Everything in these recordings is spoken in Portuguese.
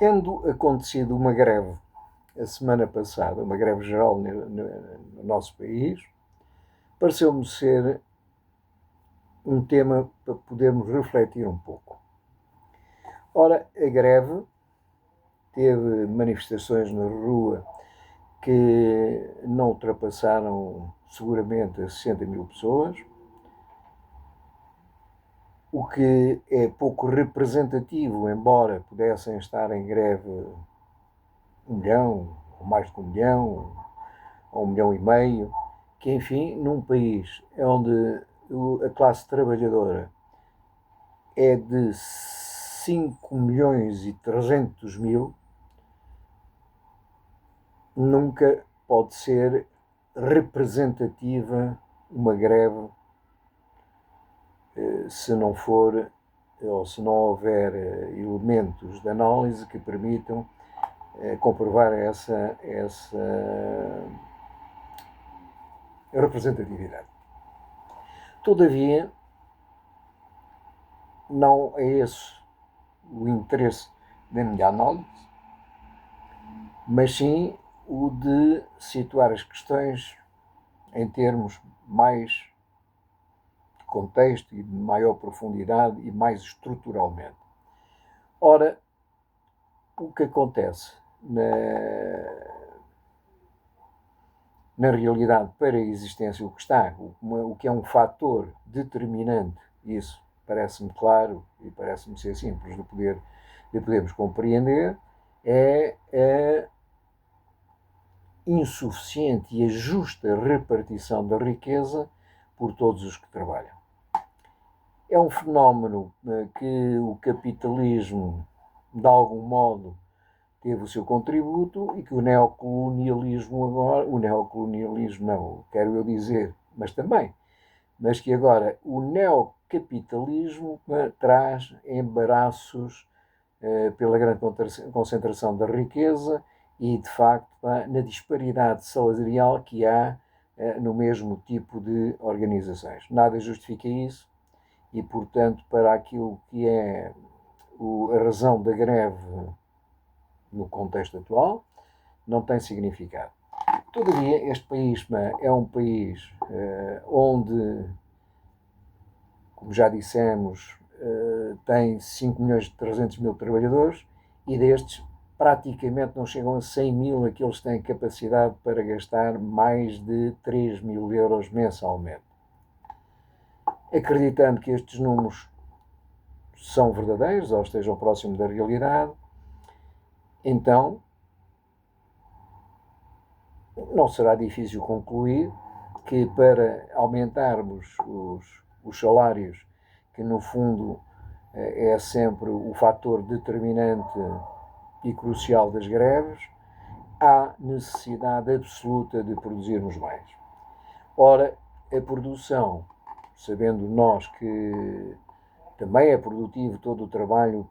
Tendo acontecido uma greve a semana passada, uma greve geral no nosso país, pareceu-me ser um tema para podermos refletir um pouco. Ora, a greve teve manifestações na rua que não ultrapassaram seguramente as 60 mil pessoas, o que é pouco representativo, embora pudessem estar em greve 1 milhão, ou mais de 1 milhão, ou 1 milhão e meio, que enfim, num país onde a classe trabalhadora é de 5 milhões e 300 mil, nunca pode ser representativa uma greve se não for ou se não houver elementos de análise que permitam comprovar essa representatividade. Todavia, não é esse o interesse da minha análise, mas sim o de situar as questões em termos mais de contexto e de maior profundidade e mais estruturalmente. Ora, o que acontece na realidade para a existência, o que é um fator determinante, isso parece-me claro e parece-me ser simples de podermos compreender, é a insuficiente e a justa repartição da riqueza por todos os que trabalham. É um fenómeno que o capitalismo, de algum modo, teve o seu contributo e que o neocolonialismo agora, o neocolonialismo não, quero eu dizer, mas que agora o neocapitalismo traz embaraços pela grande concentração da riqueza e, de facto, na disparidade salarial que há no mesmo tipo de organizações. Nada justifica isso e, portanto, para aquilo que é a razão da greve no contexto atual, não tem significado. Todavia, este país é um país onde, como já dissemos, tem 5 milhões e 300 mil trabalhadores e destes praticamente não chegam a 100 mil aqueles que têm capacidade para gastar mais de 3 mil euros mensalmente. Acreditando que estes números são verdadeiros ou estejam próximos da realidade, então não será difícil concluir que para aumentarmos os salários, que no fundo é sempre o fator determinante e crucial das greves, há necessidade absoluta de produzirmos mais. Ora, a produção, sabendo nós que também é produtivo todo o trabalho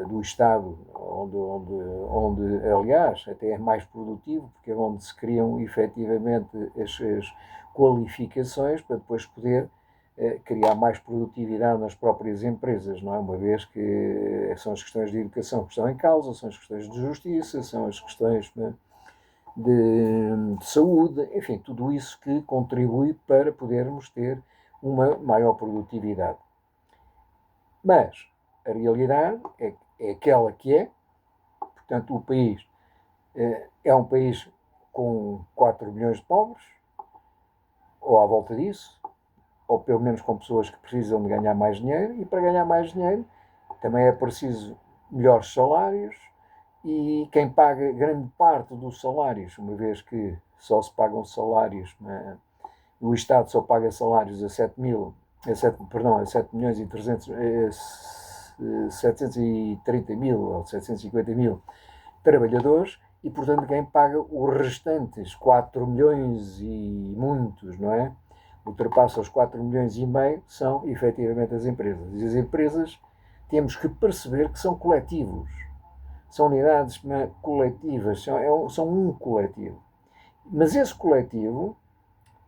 do Estado, onde, aliás, até é mais produtivo, porque é onde se criam efetivamente as qualificações para depois poder criar mais produtividade nas próprias empresas, não é? Uma vez que são as questões de educação que estão em causa, são as questões de justiça, são as questões de saúde, enfim, tudo isso que contribui para podermos ter uma maior produtividade. Mas a realidade é aquela que é, portanto, o país é um país com 4 milhões de pobres, ou à volta disso, ou pelo menos com pessoas que precisam de ganhar mais dinheiro, e para ganhar mais dinheiro também é preciso melhores salários, e quem paga grande parte dos salários, uma vez que só se pagam salários, o Estado só paga salários a 7 milhões e 730 mil ou 750 mil trabalhadores, e portanto quem paga os restantes 4 milhões e muitos, não é? Ultrapassa os 4 milhões e meio, são efetivamente as empresas. E as empresas temos que perceber que são coletivos, são unidades coletivas, são um coletivo. Mas esse coletivo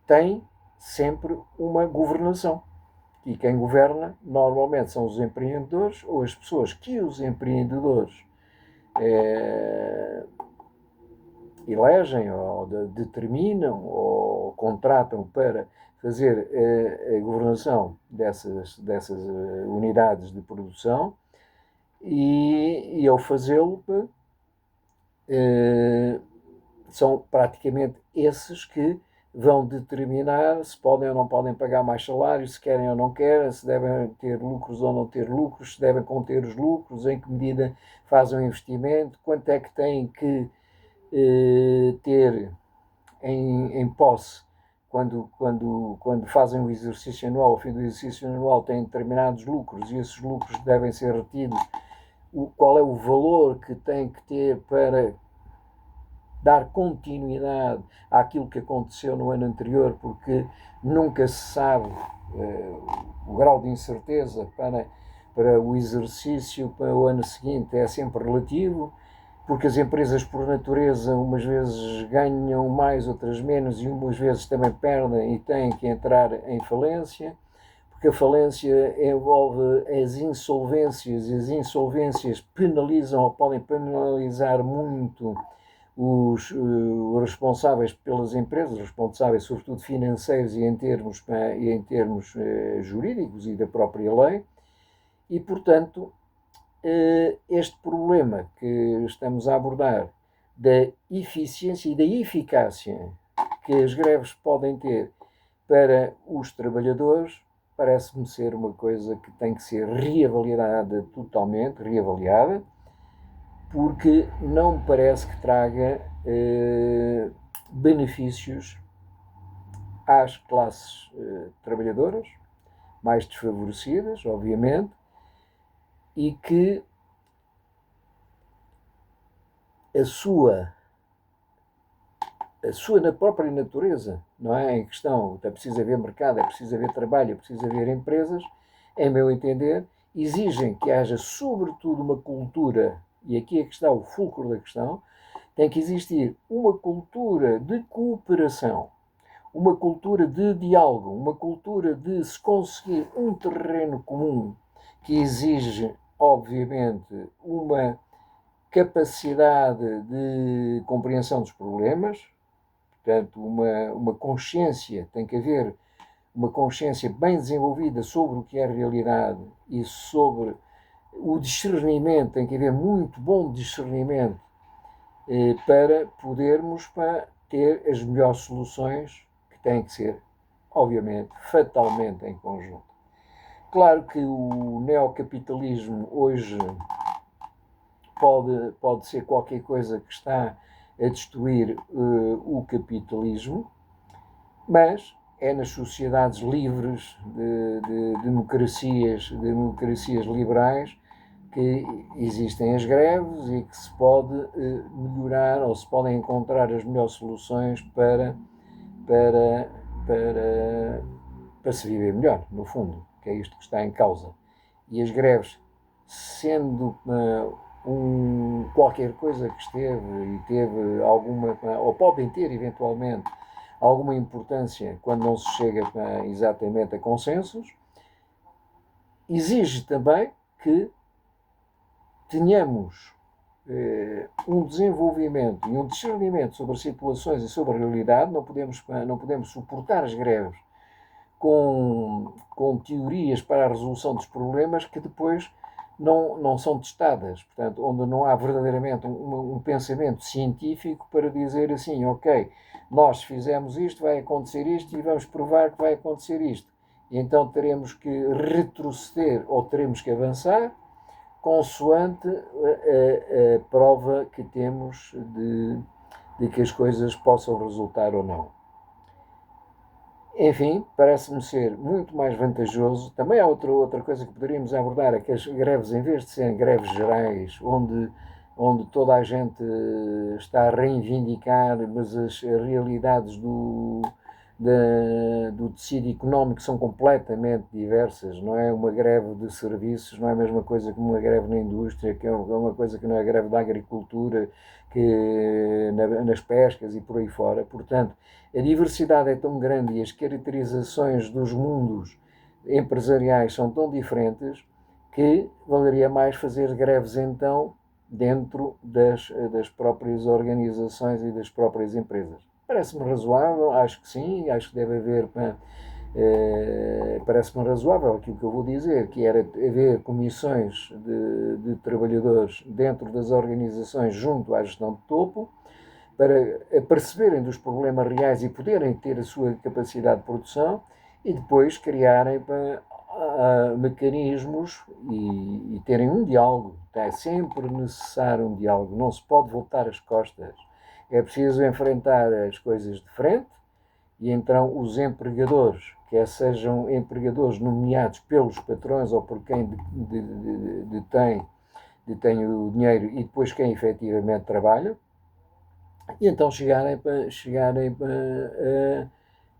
tem sempre uma governação. E quem governa normalmente são os empreendedores ou as pessoas que os empreendedores elegem ou determinam ou contratam para fazer a governação dessas unidades de produção e ao fazê-lo são praticamente esses que vão determinar se podem ou não podem pagar mais salários, se querem ou não querem, se devem ter lucros ou não ter lucros, se devem conter os lucros, em que medida fazem o investimento, quanto é que têm que ter em posse quando fazem o exercício anual. Ao fim do exercício anual têm determinados lucros e esses lucros devem ser retidos. Qual é o valor que têm que ter para dar continuidade àquilo que aconteceu no ano anterior, porque nunca se sabe o grau de incerteza para o exercício para o ano seguinte é sempre relativo, porque as empresas por natureza umas vezes ganham mais, outras menos e umas vezes também perdem e têm que entrar em falência, porque a falência envolve as insolvências e as insolvências penalizam ou podem penalizar muito os responsáveis pelas empresas, responsáveis sobretudo financeiros e em termos jurídicos e da própria lei, e portanto este problema que estamos a abordar da eficiência e da eficácia que as greves podem ter para os trabalhadores parece-me ser uma coisa que tem que ser reavaliada totalmente, reavaliada, porque não me parece que traga benefícios às classes trabalhadoras, mais desfavorecidas, obviamente, e que a sua na própria natureza, não é? Em questão, é preciso haver mercado, é preciso haver trabalho, é preciso haver empresas, em meu entender, exigem que haja sobretudo uma cultura, e aqui é que está o fulcro da questão, tem que existir uma cultura de cooperação, uma cultura de diálogo, uma cultura de se conseguir um terreno comum que exige, obviamente, uma capacidade de compreensão dos problemas, portanto, uma consciência, tem que haver uma consciência bem desenvolvida sobre o que é a realidade e sobre o discernimento, tem que haver muito bom discernimento para podermos ter as melhores soluções que têm que ser, obviamente, fatalmente em conjunto. Claro que o neocapitalismo hoje pode ser qualquer coisa que está a destruir o capitalismo, mas é nas sociedades livres de democracias liberais que existem as greves e que se pode melhorar ou se podem encontrar as melhores soluções para se viver melhor, no fundo, que é isto que está em causa. E as greves, sendo qualquer coisa que esteve e teve alguma, ou podem ter eventualmente alguma importância quando não se chega exatamente a consensos, exige também que tenhamos um desenvolvimento e um discernimento sobre as situações e sobre a realidade. Não podemos suportar as greves com teorias para a resolução dos problemas que depois não são testadas, portanto, onde não há verdadeiramente um pensamento científico para dizer assim, ok, nós fizemos isto, vai acontecer isto e vamos provar que vai acontecer isto. E então teremos que retroceder ou teremos que avançar consoante a prova que temos de que as coisas possam resultar ou não. Enfim, parece-me ser muito mais vantajoso. Também há outra coisa que poderíamos abordar, é que as greves, em vez de serem greves gerais, onde toda a gente está a reivindicar, mas as realidades do tecido económico são completamente diversas. Não é uma greve de serviços, não é a mesma coisa que uma greve na indústria, que é uma coisa que não é a greve da agricultura, que nas pescas e por aí fora. Portanto, a diversidade é tão grande e as caracterizações dos mundos empresariais são tão diferentes que valeria mais fazer greves então dentro das próprias organizações e das próprias empresas. Parece-me razoável, acho que sim, acho que deve haver. Parece-me razoável aquilo que eu vou dizer, que era haver comissões de trabalhadores dentro das organizações junto à gestão de topo, para perceberem dos problemas reais e poderem ter a sua capacidade de produção e depois criarem mecanismos e terem um diálogo. É sempre necessário um diálogo, não se pode voltar as costas. É preciso enfrentar as coisas de frente e então os empregadores, quer sejam empregadores nomeados pelos patrões ou por quem detém o dinheiro e depois quem efetivamente trabalha, e então chegarem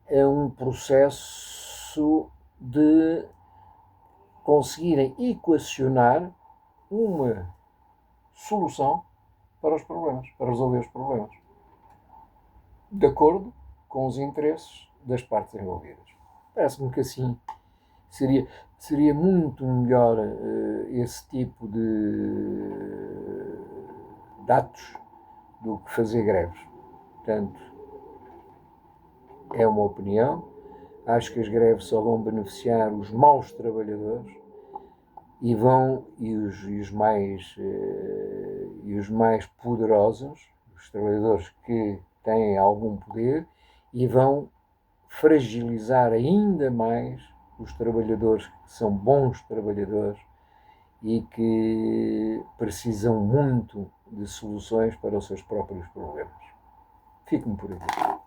a um processo de conseguirem equacionar uma solução para os problemas, para resolver os problemas, de acordo com os interesses das partes envolvidas. Parece-me que assim seria muito melhor esse tipo de atos do que fazer greves. Portanto, é uma opinião. Acho que as greves só vão beneficiar os maus trabalhadores e os mais poderosos, os trabalhadores que têm algum poder, e vão fragilizar ainda mais os trabalhadores que são bons trabalhadores e que precisam muito de soluções para os seus próprios problemas. Fico-me por aqui.